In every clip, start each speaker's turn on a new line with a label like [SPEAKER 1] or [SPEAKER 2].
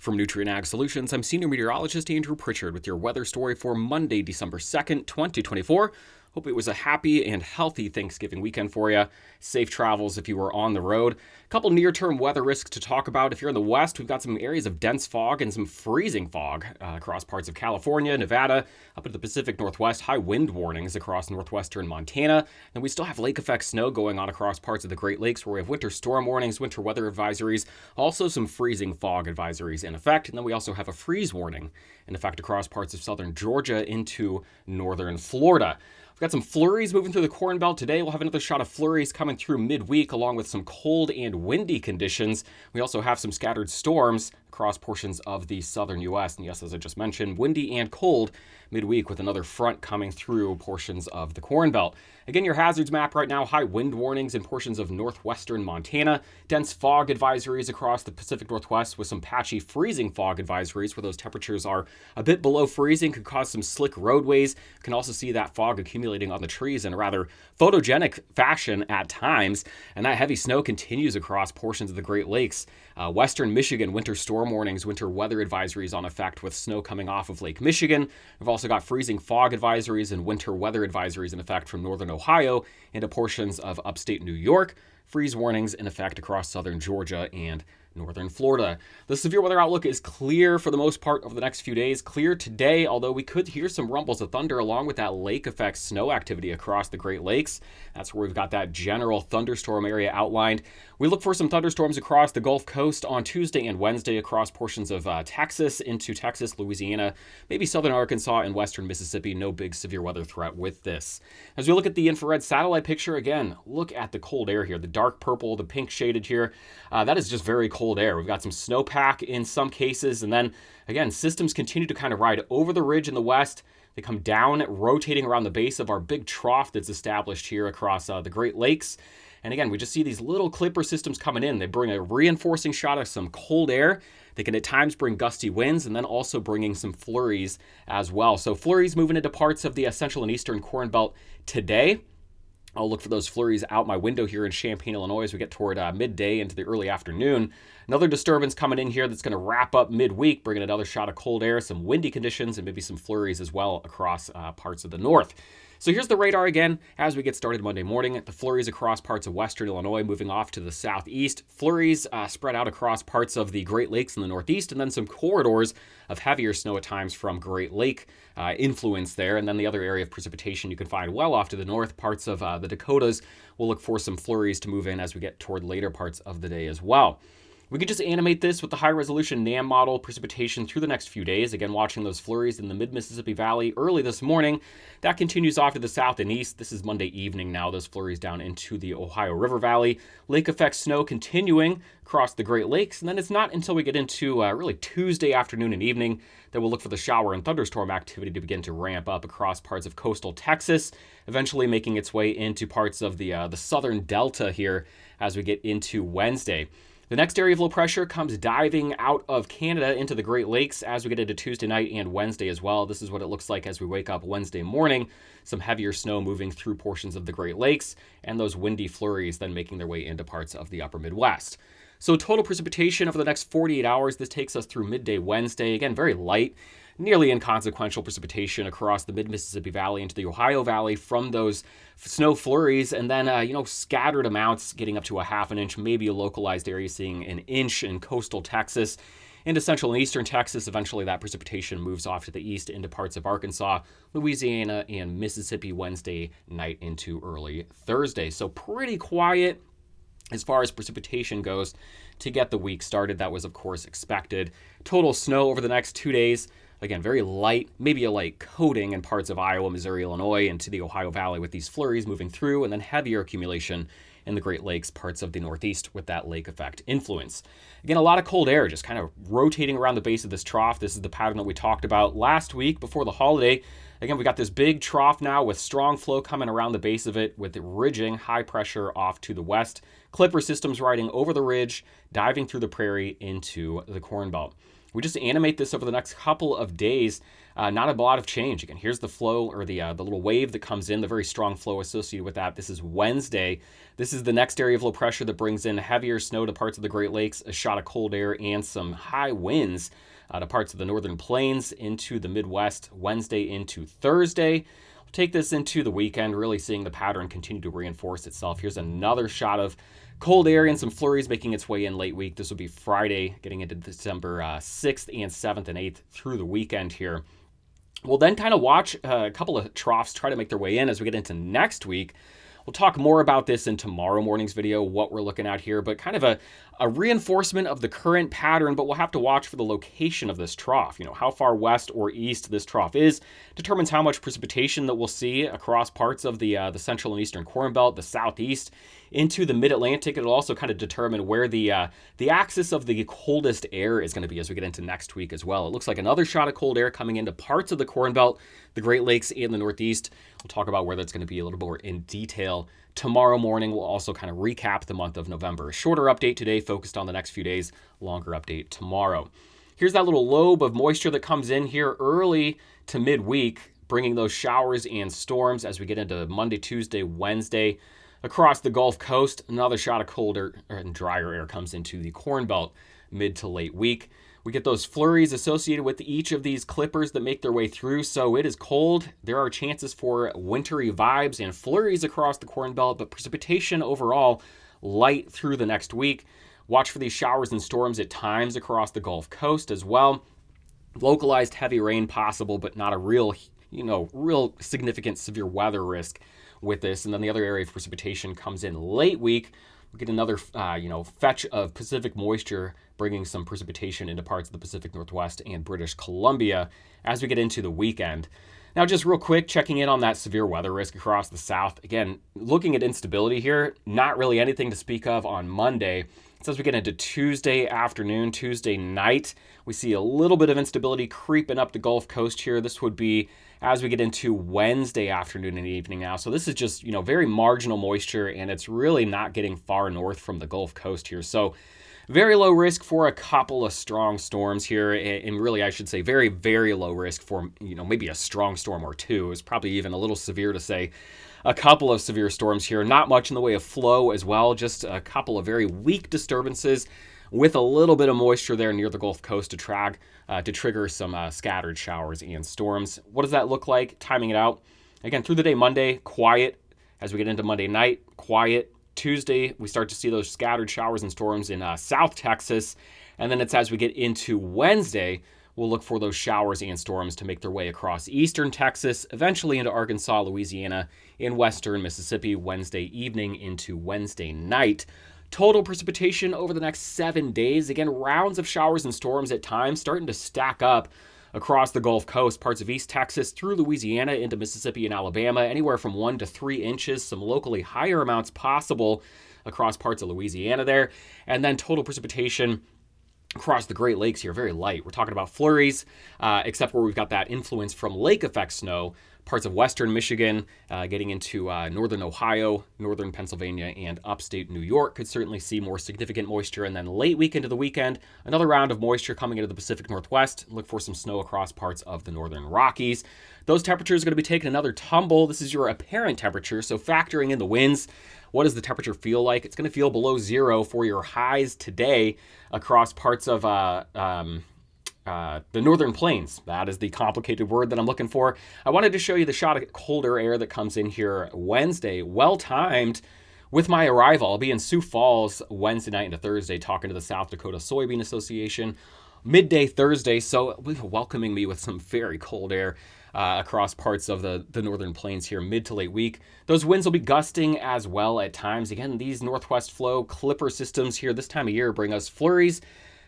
[SPEAKER 1] From Nutrient Ag Solutions, I'm Senior Meteorologist Andrew Pritchard with your weather story for Monday, December 2nd, 2024. Hope it was a happy and healthy Thanksgiving weekend for you. Safe travels if you were on the road. A couple near-term weather risks to talk about. If you're in the west, we've got some areas of dense fog and some freezing fog across parts of California, Nevada, up into the Pacific Northwest. High wind warnings across northwestern Montana. And we still have lake effect snow going on across parts of the Great Lakes where we have winter storm warnings, winter weather advisories, also some freezing fog advisories in effect. And then we also have a freeze warning in effect across parts of southern Georgia into northern Florida. We've got some flurries moving through the Cornbelt today. We'll have another shot of flurries coming through midweek along with some cold and windy conditions. We also have some scattered storms across portions of the southern U.S. And yes, as I just mentioned, windy and cold midweek with another front coming through portions of the Cornbelt. Again, your hazards map right now, high wind warnings in portions of northwestern Montana, dense fog advisories across the Pacific Northwest with some patchy freezing fog advisories where those temperatures are a bit below freezing, could cause some slick roadways. You can also see that fog accumulating on the trees in a rather photogenic fashion at times, and that heavy snow continues across portions of the Great Lakes. Western Michigan winter storm warnings, winter weather advisories on effect with snow coming off of Lake Michigan. We've also got freezing fog advisories and winter weather advisories in effect from northern Ohio into portions of upstate New York. Freeze warnings in effect across southern Georgia and northern Florida. The severe weather outlook is clear for the most part over the next few days. Clear today, although we could hear some rumbles of thunder along with that lake effect snow activity across the Great Lakes. That's where we've got that general thunderstorm area outlined. We look for some thunderstorms across the Gulf Coast on Tuesday and Wednesday across portions of Texas into Texas, Louisiana, maybe southern Arkansas and western Mississippi. No big severe weather threat with this. As we look at the infrared satellite picture, again, look at the cold air here, the dark purple, the pink shaded here. That is just very cold air. We've got some snowpack in some cases, and then again, systems continue to kind of ride over the ridge in the west. They come down, rotating around the base of our big trough that's established here across the Great Lakes. And again, we just see these little clipper systems coming in. They bring a reinforcing shot of some cold air. They can at times bring gusty winds and then also bringing some flurries as well. So flurries moving into parts of the central and eastern Corn Belt today. I'll look for those flurries out my window here in Champaign, Illinois as we get toward midday into the early afternoon. Another disturbance coming in here that's going to wrap up midweek, bringing another shot of cold air, some windy conditions, and maybe some flurries as well across parts of the north. So here's the radar again as we get started Monday morning. The flurries across parts of western Illinois moving off to the southeast. Flurries spread out across parts of the Great Lakes in the northeast, and then some corridors of heavier snow at times from Great Lake influence there. And then the other area of precipitation you can find well off to the north, parts of the Dakotas. We'll look for some flurries to move in as we get toward later parts of the day as well. We could just animate this with the high-resolution NAM model precipitation through the next few days. Again, watching those flurries in the mid-Mississippi Valley early this morning. That continues off to the south and east. This is Monday evening now, those flurries down into the Ohio River Valley. Lake effect snow continuing across the Great Lakes. And then it's not until we get into really Tuesday afternoon and evening that we'll look for the shower and thunderstorm activity to begin to ramp up across parts of coastal Texas, eventually making its way into parts of the southern delta here as we get into Wednesday. The next area of low pressure comes diving out of Canada into the Great Lakes as we get into Tuesday night and Wednesday as well. This is what it looks like as we wake up Wednesday morning. Some heavier snow moving through portions of the Great Lakes and those windy flurries then making their way into parts of the upper Midwest. So total precipitation over the next 48 hours, this takes us through midday Wednesday. Again, very light, nearly inconsequential precipitation across the mid-Mississippi Valley into the Ohio Valley from those snow flurries, and then, scattered amounts getting up to a half an inch, maybe a localized area seeing an inch in coastal Texas. Into central and eastern Texas, eventually that precipitation moves off to the east into parts of Arkansas, Louisiana, and Mississippi Wednesday night into early Thursday. So pretty quiet as far as precipitation goes to get the week started. That was, of course, expected. Total snow over the next 2 days. Again, very light, maybe a light coating in parts of Iowa, Missouri, Illinois, into the Ohio Valley with these flurries moving through, and then heavier accumulation in the Great Lakes, parts of the Northeast with that lake effect influence. Again, a lot of cold air just kind of rotating around the base of this trough. This is the pattern that we talked about last week before the holiday. Again, we got this big trough now with strong flow coming around the base of it with ridging high pressure off to the west. Clipper systems riding over the ridge, diving through the prairie into the Cornbelt. We just animate this over the next couple of days. Not a lot of change. Again, here's the flow, or the little wave that comes in, the very strong flow associated with that. This is Wednesday. This is the next area of low pressure that brings in heavier snow to parts of the Great Lakes, a shot of cold air, and some high winds to parts of the northern plains into the Midwest, Wednesday into Thursday. We'll take this into the weekend, really seeing the pattern continue to reinforce itself. Here's another shot of cold air and some flurries making its way in late week. This will be Friday, getting into December 6th and 7th and 8th through the weekend here. We'll then kind of watch a couple of troughs try to make their way in as we get into next week. We'll talk more about this in tomorrow morning's video, what we're looking at here, but kind of a reinforcement of the current pattern, but we'll have to watch for the location of this trough. How far west or east this trough is determines how much precipitation that we'll see across parts of the central and eastern Corn Belt, the southeast, into the mid-Atlantic. It'll also kind of determine where the axis of the coldest air is going to be as we get into next week as well. It looks like another shot of cold air coming into parts of the Corn Belt, the Great Lakes, and the Northeast. We'll talk about where that's going to be a little more in detail tomorrow morning. We'll also kind of recap the month of November. A shorter update today focused on the next few days, longer update tomorrow. Here's that little lobe of moisture that comes in here early to midweek, bringing those showers and storms as we get into Monday, Tuesday, Wednesday. Across the Gulf Coast, another shot of colder and drier air comes into the Corn Belt mid to late week. We get those flurries associated with each of these clippers that make their way through, so it is cold. There are chances for wintry vibes and flurries across the Corn Belt, but precipitation overall light through the next week. Watch for these showers and storms at times across the Gulf Coast as well. Localized heavy rain possible, but not a real significant severe weather risk with this. And then the other area of precipitation comes in late week. We get another, fetch of Pacific moisture, bringing some precipitation into parts of the Pacific Northwest and British Columbia as we get into the weekend. Now, just real quick, checking in on that severe weather risk across the South. Again, looking at instability here, not really anything to speak of on Monday. So as we get into Tuesday afternoon, Tuesday night, we see a little bit of instability creeping up the Gulf Coast here. This would be as we get into Wednesday afternoon and evening now. So this is just, very marginal moisture, and it's really not getting far north from the Gulf Coast here. So very low risk for a couple of strong storms here, and really I should say very, very low risk for, maybe a strong storm or two. It's probably even a little severe to say a couple of severe storms here. Not much in the way of flow as well, just a couple of very weak disturbances with a little bit of moisture there near the Gulf Coast to trigger some scattered showers and storms. What does that look like? Timing it out. Again, through the day Monday, quiet. As we get into Monday night, quiet. Tuesday, we start to see those scattered showers and storms in South Texas. And then it's as we get into Wednesday, we'll look for those showers and storms to make their way across eastern Texas, eventually into Arkansas, Louisiana, and western Mississippi Wednesday evening into Wednesday night. Total precipitation over the next 7 days. Again, rounds of showers and storms at times starting to stack up across the Gulf Coast, parts of East Texas through Louisiana into Mississippi and Alabama, anywhere from 1 to 3 inches, some locally higher amounts possible across parts of Louisiana there. And then total precipitation across the Great Lakes here, very light. We're talking about flurries, except where we've got that influence from lake effect snow, parts of western Michigan, getting into northern Ohio, northern Pennsylvania, and upstate New York could certainly see more significant moisture. And then late week into the weekend, another round of moisture coming into the Pacific Northwest. Look for some snow across parts of the northern Rockies. Those temperatures are going to be taking another tumble. This is your apparent temperature, so factoring in the winds. What does the temperature feel like? It's going to feel below zero for your highs today across parts of the northern plains. That is the complicated word that I'm looking for. I wanted to show you the shot of colder air that comes in here Wednesday. Well-timed with my arrival. I'll be in Sioux Falls Wednesday night into Thursday talking to the South Dakota Soybean Association. Midday Thursday, so welcoming me with some very cold air across parts of the northern plains here mid to late week. Those winds will be gusting as well at times. Again, these northwest flow clipper systems here this time of year bring us flurries,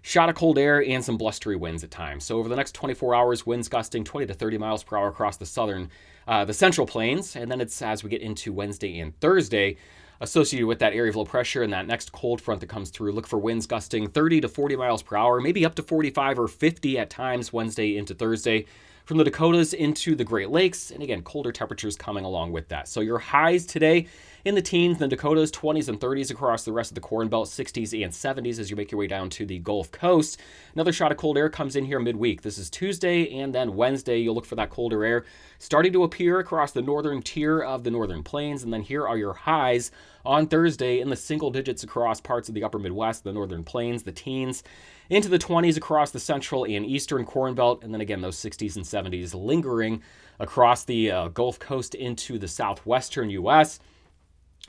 [SPEAKER 1] shot of cold air, and some blustery winds at times. So over the next 24 hours, winds gusting 20 to 30 miles per hour across the central plains. And then it's as we get into Wednesday and Thursday, associated with that area of low pressure and that next cold front that comes through, look for winds gusting 30 to 40 miles per hour, maybe up to 45 or 50 at times Wednesday into Thursday. from the Dakotas into the Great Lakes. And again, colder temperatures coming along with that. So your highs today in the teens, the Dakotas, 20s and 30s across the rest of the Cornbelt, 60s and 70s as you make your way down to the Gulf Coast. Another shot of cold air comes in here midweek. This is Tuesday, and then Wednesday, you'll look for that colder air starting to appear across the northern tier of the northern plains. And then here are your highs on Thursday in the single digits across parts of the upper Midwest, the northern plains, the teens, into the 20s across the central and eastern Corn Belt, and then again those 60s and 70s lingering across the Gulf Coast into the southwestern U.S.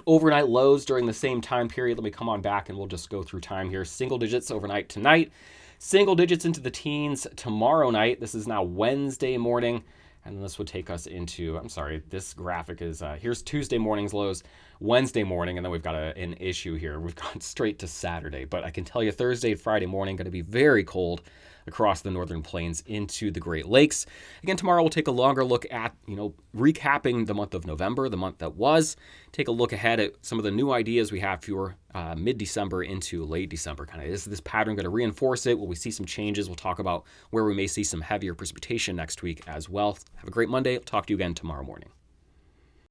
[SPEAKER 1] Overnight lows during the same time period. Let me come on back and we'll just go through time here. Single digits overnight tonight, single digits into the teens tomorrow night. This is now Wednesday morning. And this would take us into, I'm sorry, this graphic is, here's Tuesday morning's lows, Wednesday morning, and then we've got an issue here. We've gone straight to Saturday. But I can tell you Thursday and Friday morning going to be very cold across the northern plains into the Great Lakes. Again, tomorrow we'll take a longer look at, recapping the month of November, the month that was. Take a look ahead at some of the new ideas we have for mid-December into late December. Kind of, is this pattern going to reinforce it? Will we see some changes? We'll talk about where we may see some heavier precipitation next week as well. Have a great Monday. I'll talk to you again tomorrow morning.